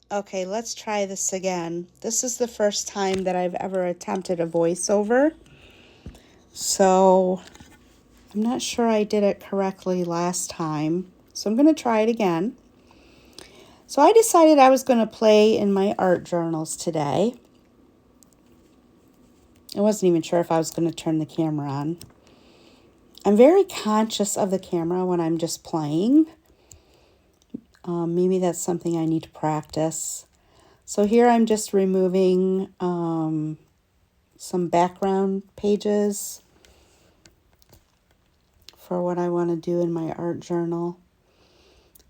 Okay, let's try this again. This is the first time that I've ever attempted a voiceover. So I'm not sure I did it correctly last time. So I'm going to try it again. So I decided I was going to play in my art journals today. I wasn't even sure if I was going to turn the camera on. I'm very conscious of the camera when I'm just playing. Maybe that's something I need to practice. So here I'm just removing some background pages for what I want to do in my art journal.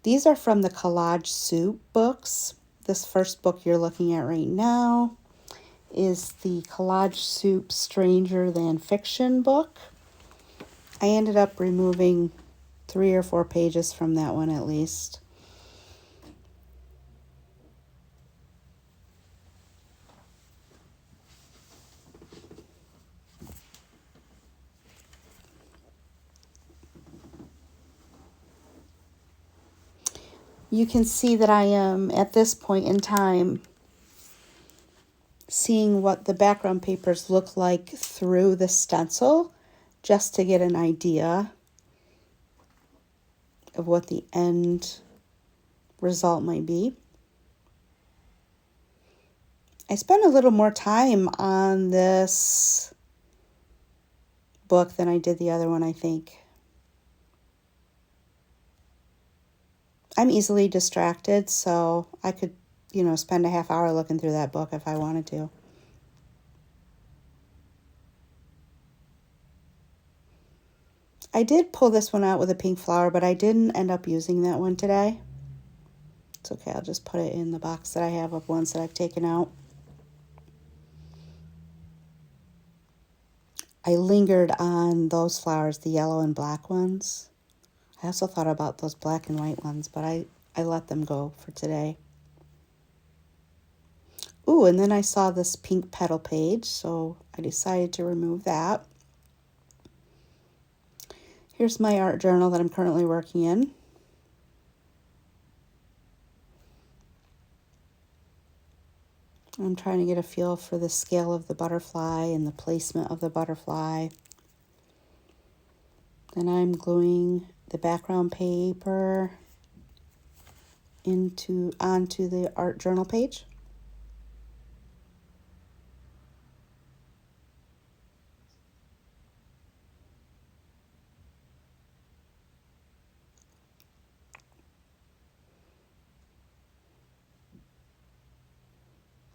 These are from the Collage Soup books. This first book you're looking at right now is the Collage Soup Stranger Than Fiction book. I ended up removing 3 or 4 pages from that one at least. You can see that I am, at this point in time, seeing what the background papers look like through the stencil, just to get an idea of what the end result might be. I spent a little more time on this book than I did the other one, I think. I'm easily distracted, so I could, spend a half hour looking through that book if I wanted to. I did pull this one out with a pink flower, but I didn't end up using that one today. It's okay, I'll just put it in the box that I have of ones that I've taken out. I lingered on those flowers, the yellow and black ones. I also thought about those black and white ones, but I let them go for today. Ooh, and then I saw this pink petal page, so I decided to remove that. Here's my art journal that I'm currently working in. I'm trying to get a feel for the scale of the butterfly and the placement of the butterfly. Then I'm gluing the background paper onto the art journal page.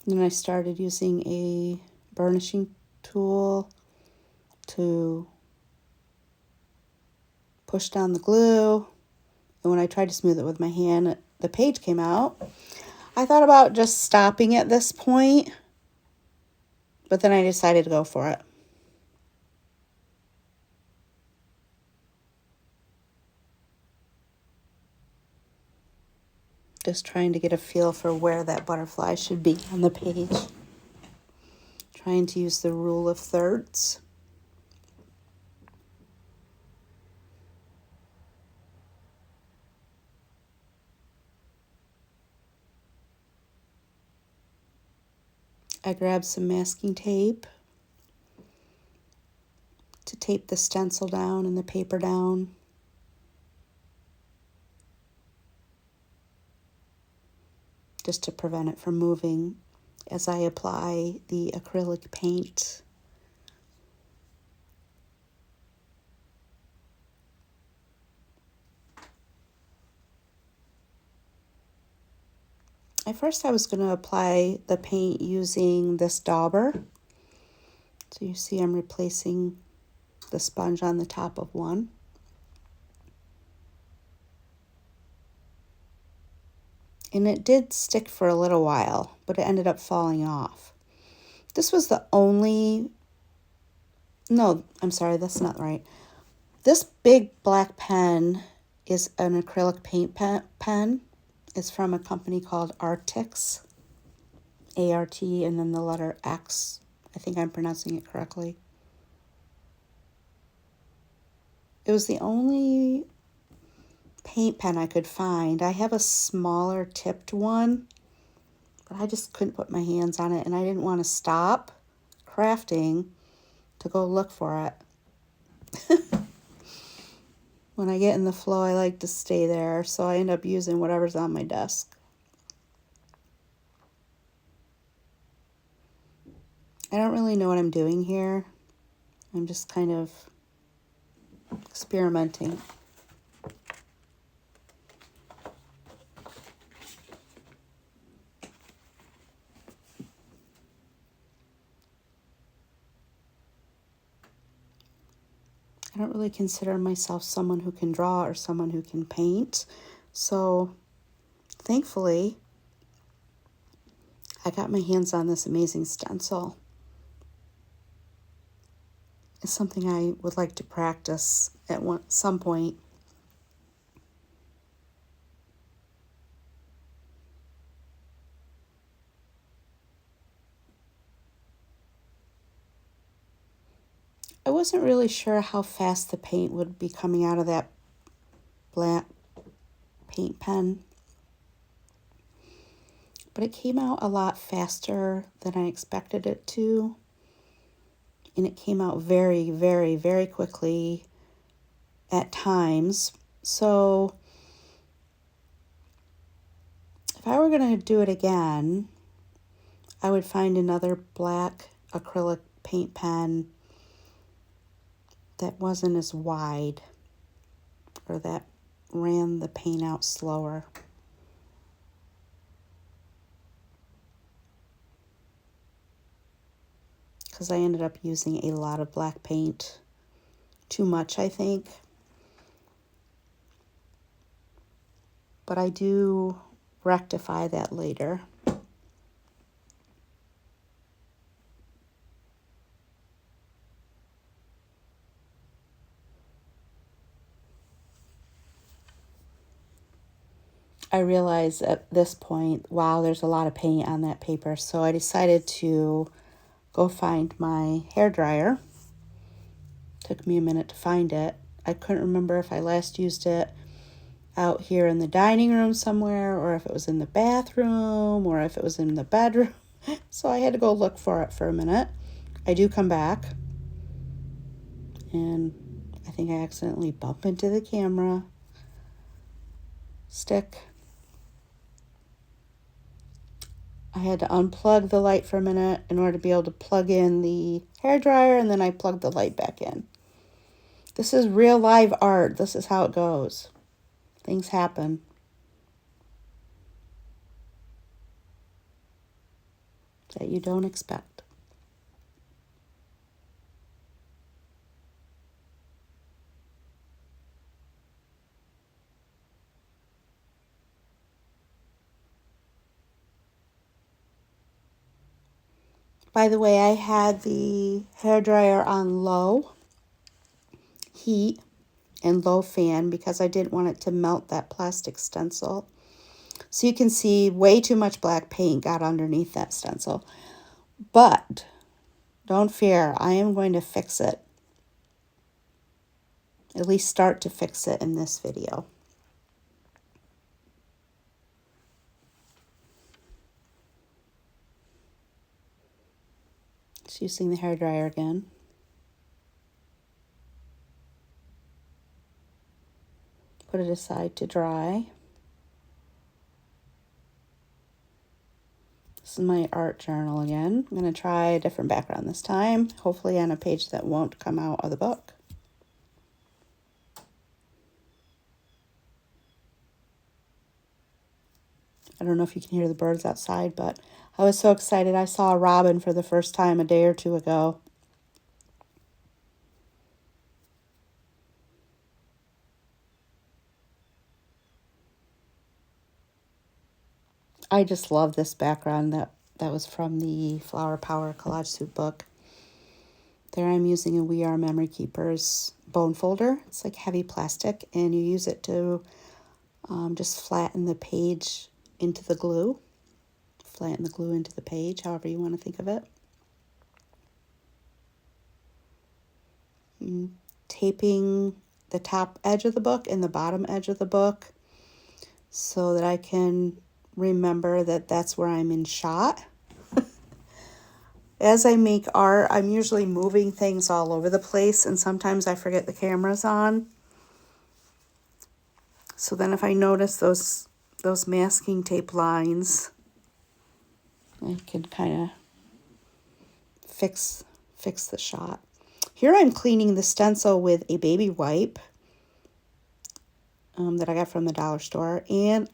Then I started using a burnishing tool to push down the glue. And when I tried to smooth it with my hand, the page came out. I thought about just stopping at this point, but then I decided to go for it. Just trying to get a feel for where that butterfly should be on the page. Trying to use the rule of thirds. I grabbed some masking tape to tape the stencil down and the paper down. Just to prevent it from moving as I apply the acrylic paint. At first I was going to apply the paint using this dauber. So you see I'm replacing the sponge on the top of one. And it did stick for a little while, but it ended up falling off. This was the only... No, I'm sorry, that's not right. This big black pen is an acrylic paint pen. It's from a company called Artix, A-R-T, and then the letter X. I think I'm pronouncing it correctly. It was the only paint pen I could find. I have a smaller tipped one, but I just couldn't put my hands on it, and I didn't want to stop crafting to go look for it. When I get in the flow, I like to stay there, so I end up using whatever's on my desk. I don't really know what I'm doing here. I'm just kind of experimenting. I don't really consider myself someone who can draw or someone who can paint. So thankfully, I got my hands on this amazing stencil. It's something I would like to practice at some point. I wasn't really sure how fast the paint would be coming out of that black paint pen, but it came out a lot faster than I expected it to, and it came out very, very, very quickly at times. So if I were going to do it again, I would find another black acrylic paint pen that wasn't as wide or that ran the paint out slower. Because I ended up using a lot of black paint. Too much, I think. But I do rectify that later. I realized at this point, wow, there's a lot of paint on that paper. So I decided to go find my hairdryer. Took me a minute to find it. I couldn't remember if I last used it out here in the dining room somewhere, or if it was in the bathroom, or if it was in the bedroom. So I had to go look for it for a minute. I do come back, and I think I accidentally bump into the camera stick. I had to unplug the light for a minute in order to be able to plug in the hairdryer, and then I plugged the light back in. This is real live art. This is how it goes. Things happen. That you don't expect. By the way, I had the hairdryer on low heat and low fan because I didn't want it to melt that plastic stencil. So you can see way too much black paint got underneath that stencil. But don't fear, I am going to fix it. At least start to fix it in this video. Just using the hairdryer again. Put it aside to dry. This is my art journal again. I'm going to try a different background this time, hopefully on a page that won't come out of the book. I don't know if you can hear the birds outside, but I was so excited. I saw a robin for the first time a day or two ago. I just love this background that was from the Flower Power Collage Soup book. There I'm using a We Are Memory Keepers bone folder. It's like heavy plastic, and you use it to just flatten the page into the glue. Flatten the glue into the page, however you want to think of it. Taping the top edge of the book and the bottom edge of the book so that I can remember that that's where I'm in shot. As I make art, I'm usually moving things all over the place, and sometimes I forget the camera's on. So then if I notice those masking tape lines, I can kind of fix the shot. Here I'm cleaning the stencil with a baby wipe that I got from the dollar store, and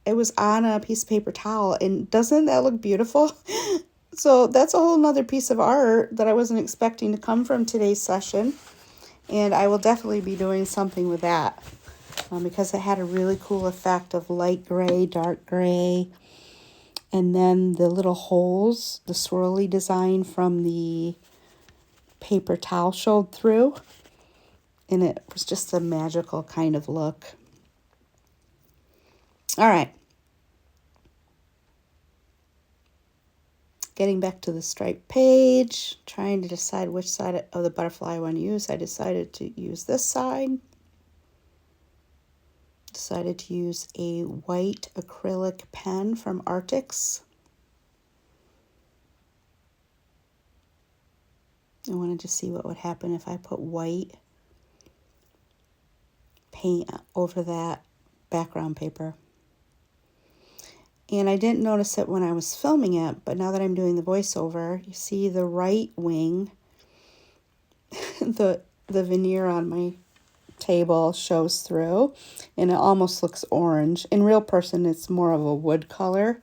it was on a piece of paper towel, and doesn't that look beautiful? So that's a whole nother piece of art that I wasn't expecting to come from today's session, and I will definitely be doing something with that because it had a really cool effect of light gray, dark gray, and then the little holes, the swirly design from the paper towel showed through, and it was just a magical kind of look. All right. Getting back to the striped page, trying to decide which side of the butterfly I want to use. I decided to use this side. Decided to use a white acrylic pen from Arctics. I wanted to see what would happen if I put white paint over that background paper. And I didn't notice it when I was filming it, but now that I'm doing the voiceover, you see the right wing, the veneer on my table shows through, and it almost looks orange. In real person, it's more of a wood color,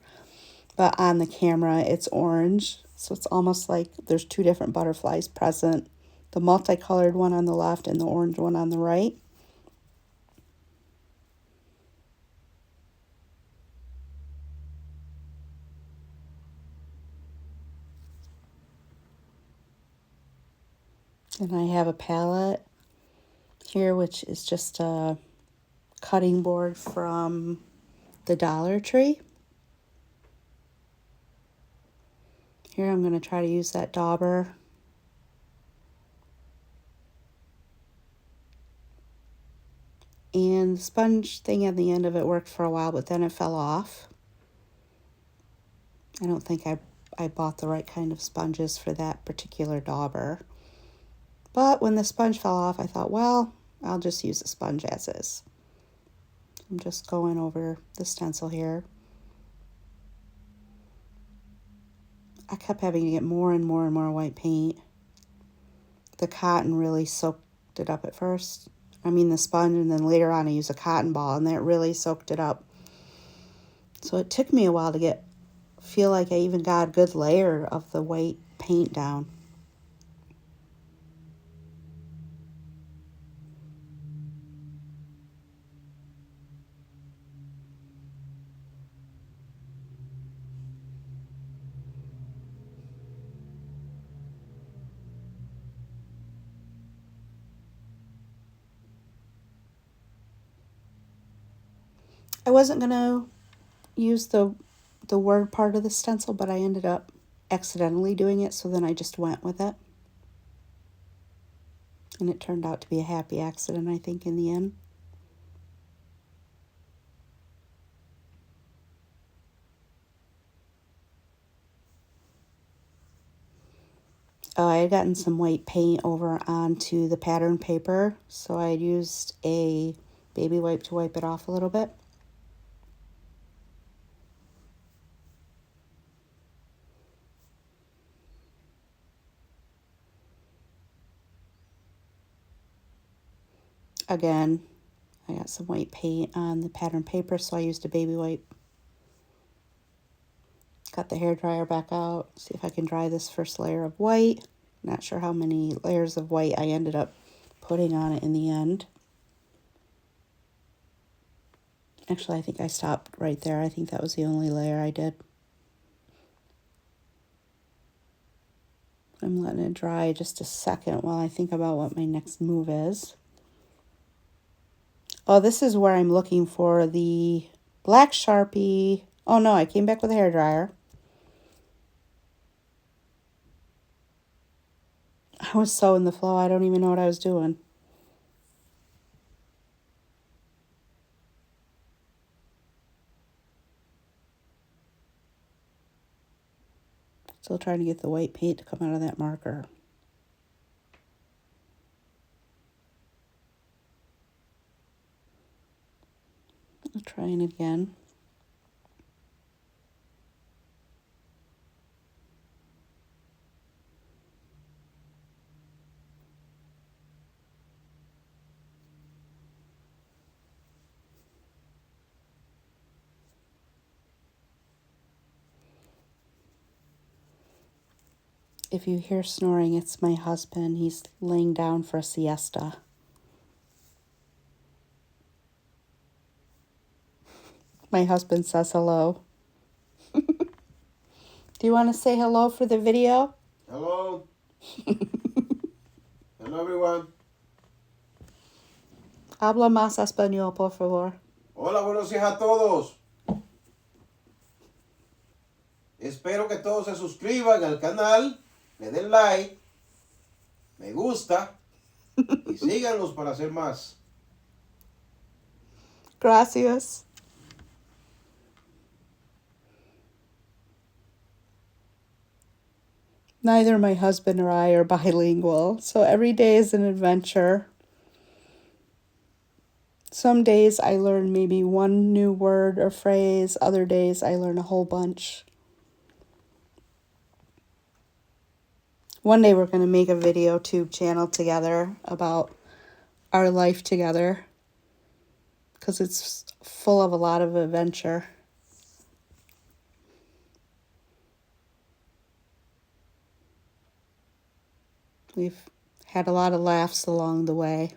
but on the camera, it's orange. So it's almost like there's two different butterflies present, the multicolored one on the left and the orange one on the right. And I have a palette here, which is just a cutting board from the Dollar Tree. Here I'm going to try to use that dauber. And the sponge thing at the end of it worked for a while, but then it fell off. I don't think I bought the right kind of sponges for that particular dauber. But when the sponge fell off, I thought, well, I'll just use the sponge as is. I'm just going over the stencil here. I kept having to get more and more and more white paint. The cotton really soaked it up at first. I mean the sponge, and then later on I used a cotton ball, and that really soaked it up. So it took me a while to feel like I even got a good layer of the white paint down. I wasn't going to use the word part of the stencil, but I ended up accidentally doing it, so then I just went with it. And it turned out to be a happy accident, I think, in the end. Oh, I had gotten some white paint over onto the pattern paper, so I used a baby wipe to wipe it off a little bit. Again, I got some white paint on the pattern paper, so I used a baby wipe. Got the hairdryer back out, see if I can dry this first layer of white. Not sure how many layers of white I ended up putting on it in the end. Actually, I think I stopped right there. I think that was the only layer I did. I'm letting it dry just a second while I think about what my next move is. Oh, this is where I'm looking for the black Sharpie. Oh no, I came back with a hairdryer. I was so in the flow, I don't even know what I was doing. Still trying to get the white paint to come out of that marker. Trying again. If you hear snoring, it's my husband. He's laying down for a siesta. My husband says hello. Do you want to say hello for the video? Hello. Hello, everyone. Habla más español, por favor. Hola, buenos días a todos. Espero que todos se suscriban al canal, le den like, me gusta y síganos para hacer más. Gracias. Neither my husband or I are bilingual, so every day is an adventure. Some days I learn maybe one new word or phrase, other days I learn a whole bunch. One day we're going to make a video tube channel together about our life together because it's full of a lot of adventure. We've had a lot of laughs along the way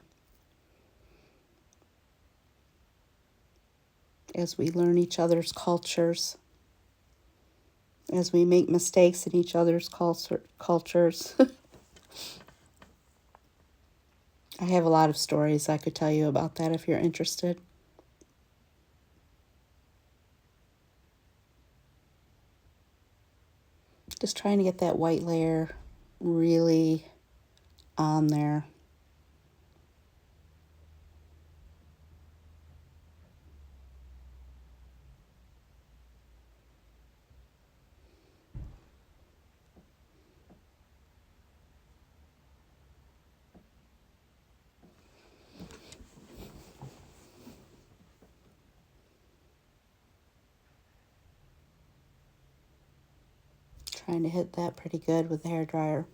as we learn each other's cultures, as we make mistakes in each other's cultures. I have a lot of stories I could tell you about that if you're interested. Just trying to get that white layer really on there. Trying to hit that pretty good with the hairdryer.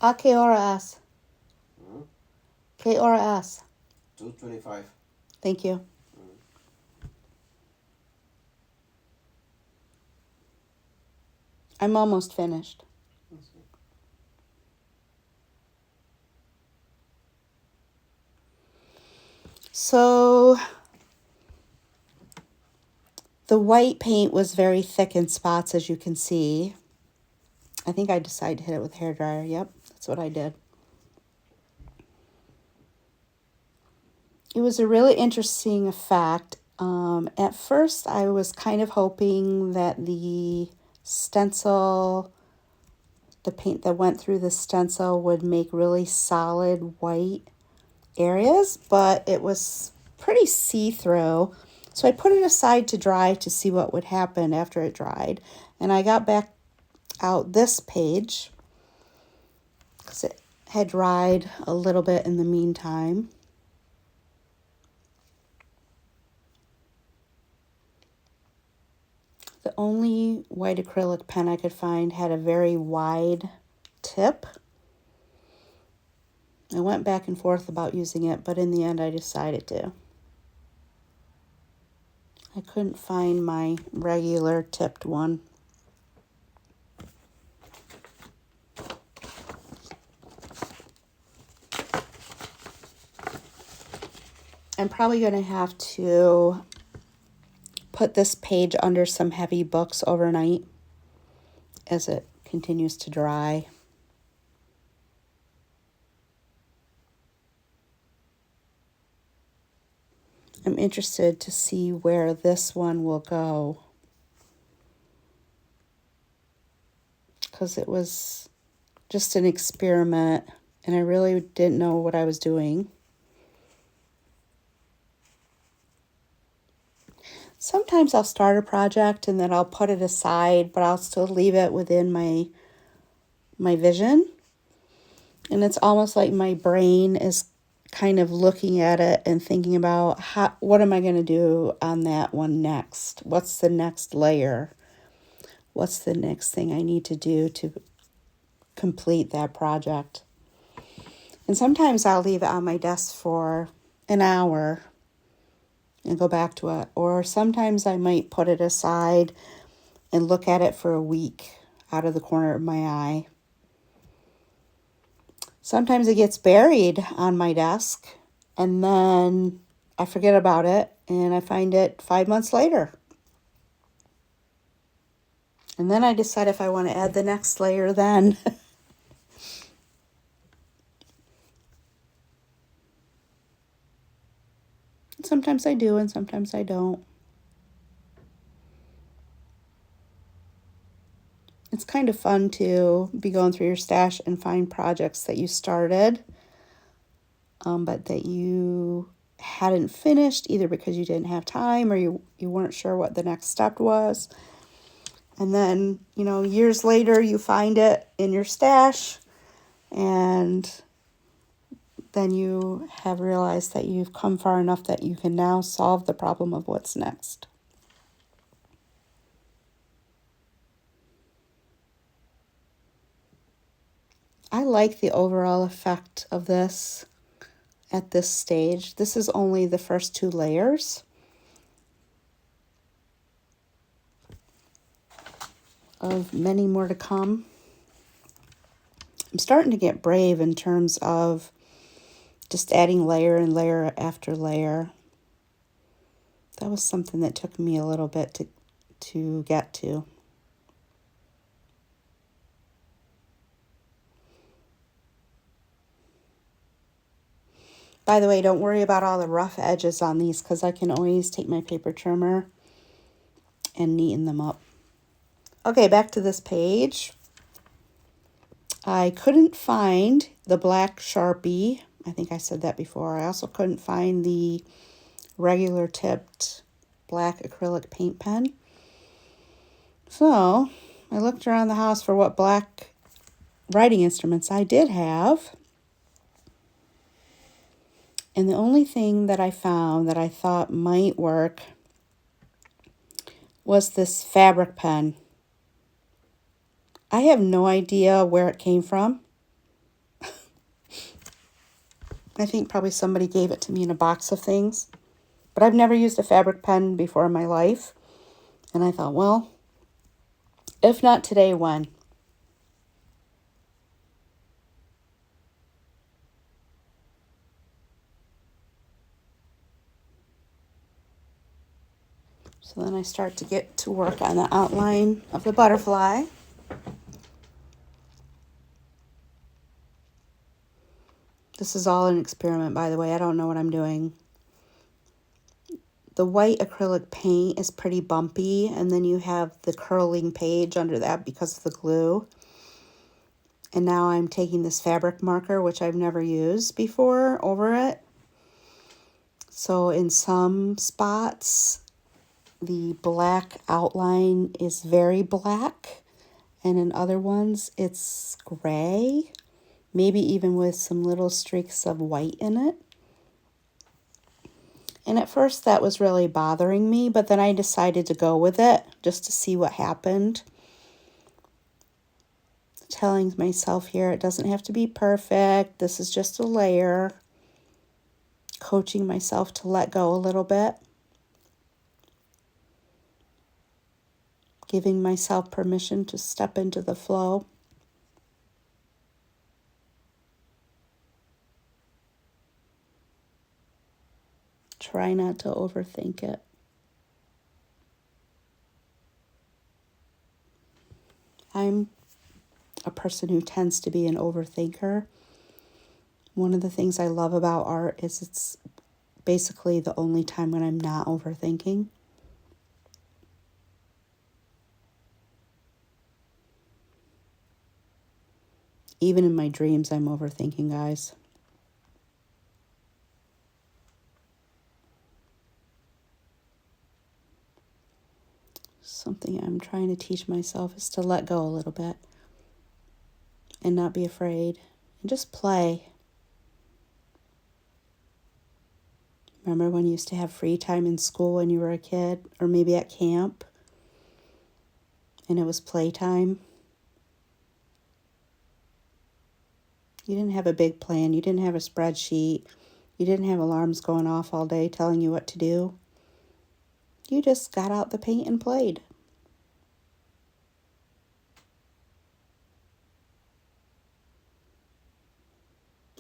¿A qué hora es? ¿Qué hora es? 2:25. Thank you. I'm almost finished. So the white paint was very thick in spots, as you can see. I think I decided to hit it with a hairdryer. Yep, that's what I did. It was a really interesting effect. At first, I was kind of hoping that the stencil, the paint that went through the stencil would make really solid white areas, but it was pretty see-through. So I put it aside to dry to see what would happen after it dried. And I got back out this page because it had dried a little bit in the meantime. The only white acrylic pen I could find had a very wide tip. I went back and forth about using it, but in the end I decided to. I couldn't find my regular tipped one. I'm probably going to have to put this page under some heavy books overnight as it continues to dry. I'm interested to see where this one will go, because it was just an experiment and I really didn't know what I was doing. Sometimes I'll start a project and then I'll put it aside, but I'll still leave it within my vision. And it's almost like my brain is kind of looking at it and thinking about what am I going to do on that one next? What's the next layer? What's the next thing I need to do to complete that project? And sometimes I'll leave it on my desk for an hour and go back to it. Or sometimes I might put it aside and look at it for a week out of the corner of my eye. Sometimes it gets buried on my desk and then I forget about it and I find it 5 months later. And then I decide if I want to add the next layer then. Sometimes I do and sometimes I don't. It's kind of fun to be going through your stash and find projects that you started, but that you hadn't finished either because you didn't have time or you weren't sure what the next step was. And then, years later you find it in your stash and then you have realized that you've come far enough that you can now solve the problem of what's next. I like the overall effect of this at this stage. This is only the first 2 layers of many more to come. I'm starting to get brave in terms of just adding layer and layer after layer. That was something that took me a little bit to get to. By the way, don't worry about all the rough edges on these because I can always take my paper trimmer and neaten them up. Okay, back to this page. I couldn't find the black Sharpie. I think I said that before. I also couldn't find the regular tipped black acrylic paint pen. So I looked around the house for what black writing instruments I did have. And the only thing that I found that I thought might work was this fabric pen. I have no idea where it came from. I think probably somebody gave it to me in a box of things. But I've never used a fabric pen before in my life. And I thought, well, if not today, when? So then I start to get to work on the outline of the butterfly. This is all an experiment, by the way. I don't know what I'm doing. The white acrylic paint is pretty bumpy, and then you have the curling page under that because of the glue. And now I'm taking this fabric marker, which I've never used before, over it. So in some spots, the black outline is very black, and in other ones, it's gray, maybe even with some little streaks of white in it. And at first that was really bothering me, but then I decided to go with it just to see what happened. Telling myself here it doesn't have to be perfect. This is just a layer. Coaching myself to let go a little bit. Giving myself permission to step into the flow. Try not to overthink it. I'm a person who tends to be an overthinker. One of the things I love about art is it's basically the only time when I'm not overthinking. Even in my dreams, I'm overthinking, guys. Something I'm trying to teach myself is to let go a little bit and not be afraid and just play. Remember when you used to have free time in school when you were a kid, or maybe at camp, and it was playtime? You didn't have a big plan. You didn't have a spreadsheet. You didn't have alarms going off all day telling you what to do. You just got out the paint and played.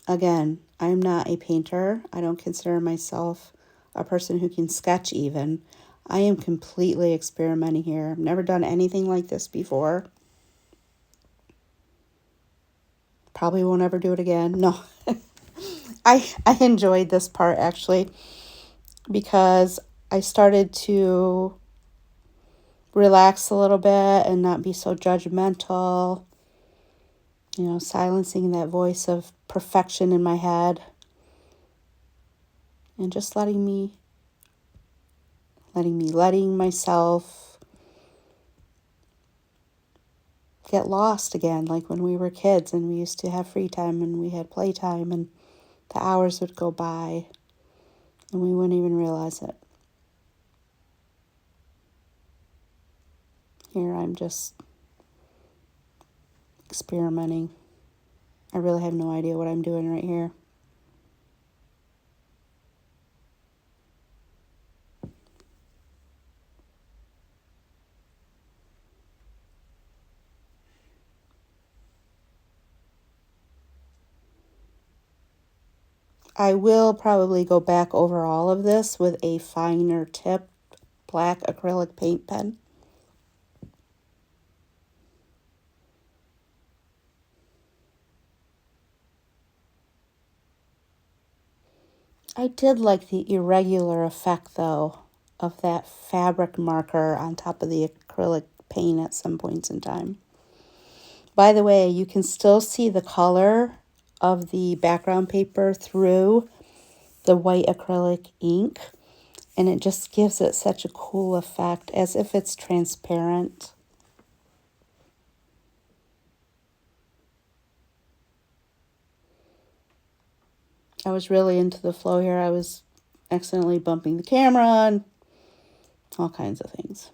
Again, I'm not a painter. I don't consider myself a person who can sketch even. I am completely experimenting here. I've never done anything like this before. Probably won't ever do it again. No. I enjoyed this part actually because I started to relax a little bit and not be so judgmental. Silencing that voice of perfection in my head and just letting myself get lost again, like when we were kids and we used to have free time and we had playtime and the hours would go by and we wouldn't even realize it. Here I'm just experimenting. I really have no idea what I'm doing right here. I will probably go back over all of this with a finer tip black acrylic paint pen. I did like the irregular effect, though, of that fabric marker on top of the acrylic paint at some points in time. By the way, you can still see the color of the background paper through the white acrylic ink, and it just gives it such a cool effect, as if it's transparent. I was really into the flow here. I was accidentally bumping the camera and all kinds of things.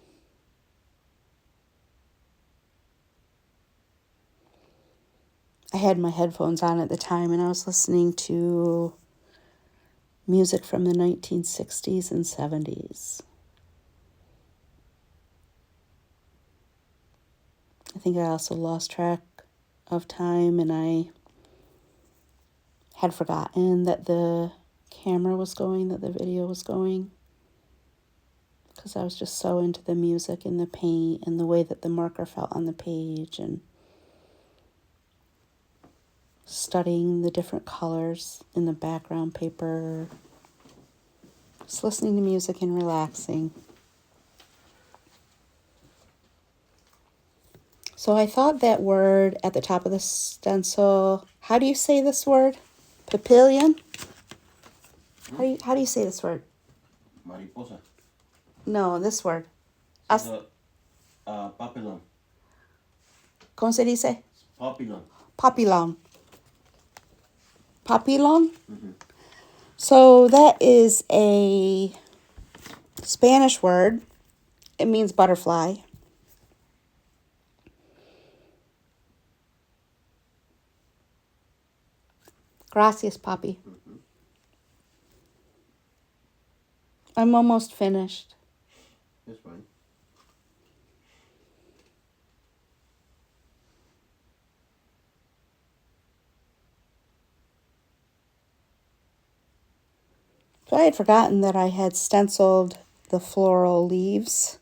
I had my headphones on at the time and I was listening to music from the 1960s and 70s. I think I also lost track of time and I had forgotten that the camera was going, that the video was going, because I was just so into the music and the paint and the way that the marker felt on the page and studying the different colors in the background paper, just listening to music and relaxing. So I thought that word at the top of the stencil, how do you say this word? Papillion? How do you say this word? Mariposa. No, this word. Papillon. ¿Cómo se dice? Papillon. Papillon. Papillon? Mm-hmm. So that is a Spanish word. It means butterfly. Gracias, Papi. Mm-hmm. I'm almost finished. That's fine. So I had forgotten that I had stenciled the floral leaves.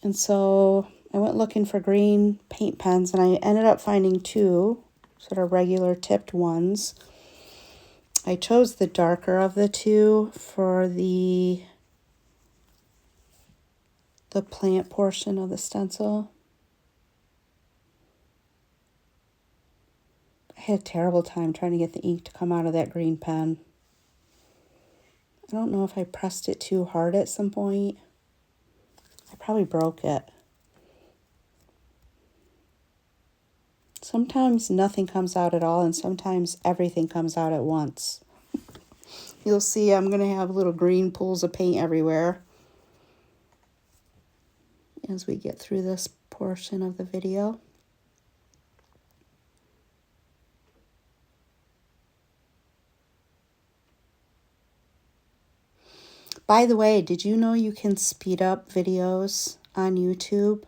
And so I went looking for green paint pens and I ended up finding two sort of regular tipped ones. I chose the darker of the two for the plant portion of the stencil. I had a terrible time trying to get the ink to come out of that green pen. I don't know if I pressed it too hard at some point. I probably broke it. Sometimes nothing comes out at all, and sometimes everything comes out at once. You'll see I'm going to have little green pools of paint everywhere as we get through this portion of the video. By the way, did you know you can speed up videos on YouTube?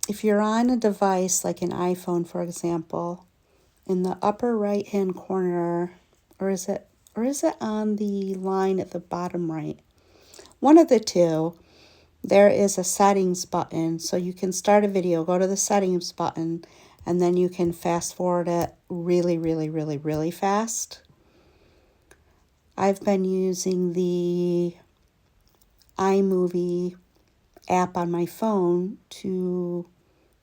If you're on a device like an iPhone, for example, in the upper right hand corner, or is it on the line at the bottom right? One of the two, there is a settings button. So you can start a video, go to the settings button, and then you can fast forward it really, really, really, really fast. I've been using the iMovie app on my phone to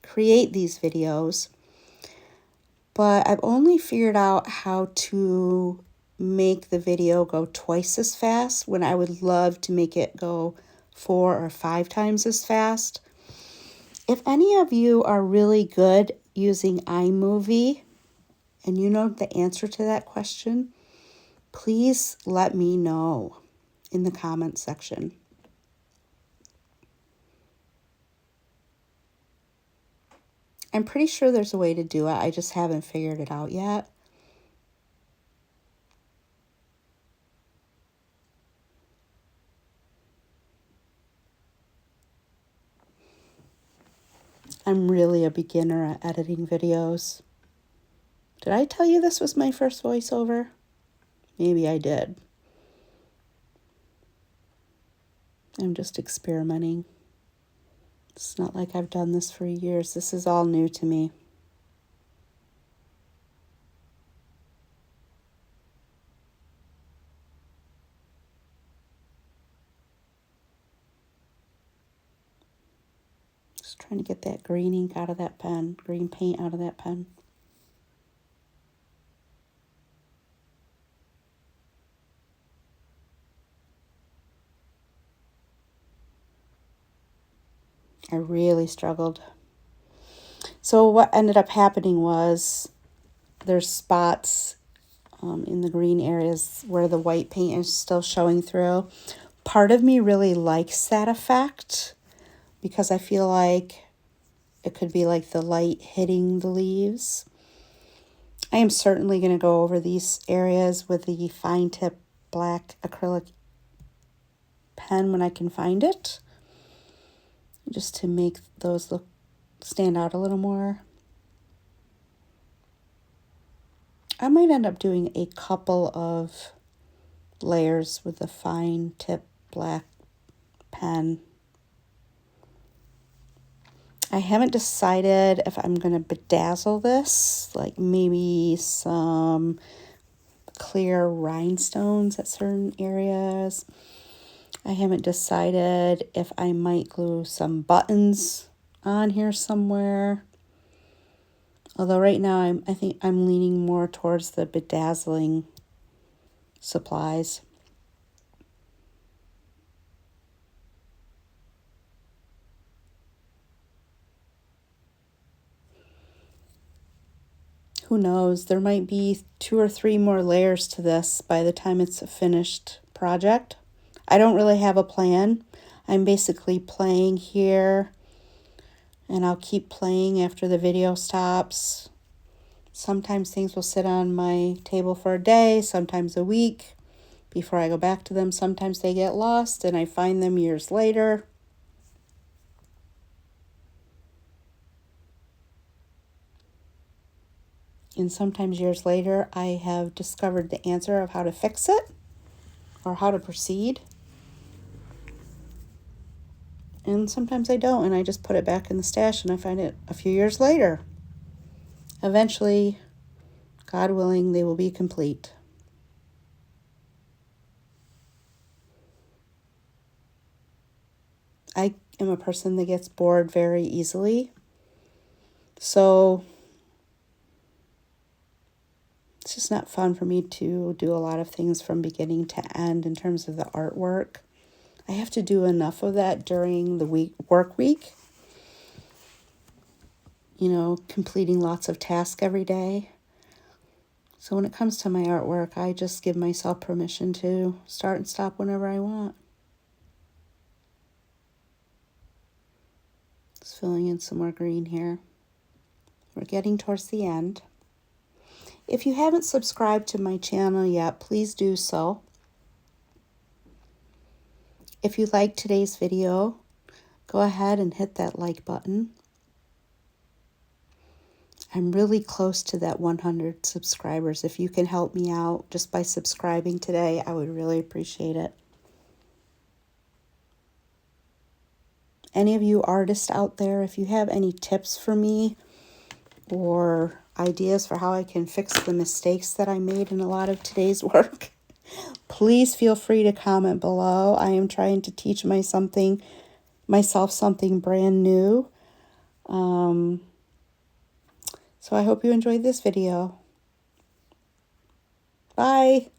create these videos, but I've only figured out how to make the video go twice as fast when I would love to make it go 4 or 5 times as fast. If any of you are really good using iMovie and you know the answer to that question, please let me know in the comments section. I'm pretty sure there's a way to do it. I just haven't figured it out yet. I'm really a beginner at editing videos. Did I tell you this was my first voiceover? Maybe I did. I'm just experimenting. It's not like I've done this for years. This is all new to me. Just trying to get that green ink out of that pen, green paint out of that pen. I really struggled. So what ended up happening was there's spots in the green areas where the white paint is still showing through. Part of me really likes that effect because I feel like it could be like the light hitting the leaves. I am certainly going to go over these areas with the fine tip black acrylic pen when I can find it, just to make those stand out a little more. I might end up doing a couple of layers with the fine tip black pen. I haven't decided if I'm going to bedazzle this, like maybe some clear rhinestones at certain areas. I haven't decided if I might glue some buttons on here somewhere. Although right now I think I'm leaning more towards the bedazzling supplies. Who knows? There might be 2 or 3 more layers to this by the time it's a finished project. I don't really have a plan. I'm basically playing here, and I'll keep playing after the video stops. Sometimes things will sit on my table for a day, sometimes a week before I go back to them. Sometimes they get lost and I find them years later. And sometimes years later, I have discovered the answer of how to fix it or how to proceed. And sometimes I don't, and I just put it back in the stash and I find it a few years later. Eventually, God willing, they will be complete. I am a person that gets bored very easily. So It's just not fun for me to do a lot of things from beginning to end in terms of the artwork. I have to do enough of that during the work week. You know, completing lots of tasks every day. So when it comes to my artwork, I just give myself permission to start and stop whenever I want. Just filling in some more green here. We're getting towards the end. If you haven't subscribed to my channel yet, please do so. If you liked today's video, go ahead and hit that like button. I'm really close to that 100 subscribers. If you can help me out just by subscribing today, I would really appreciate it. Any of you artists out there, if you have any tips for me or ideas for how I can fix the mistakes that I made in a lot of today's work, please feel free to comment below. I am trying to teach myself something brand new. So I hope you enjoyed this video. Bye.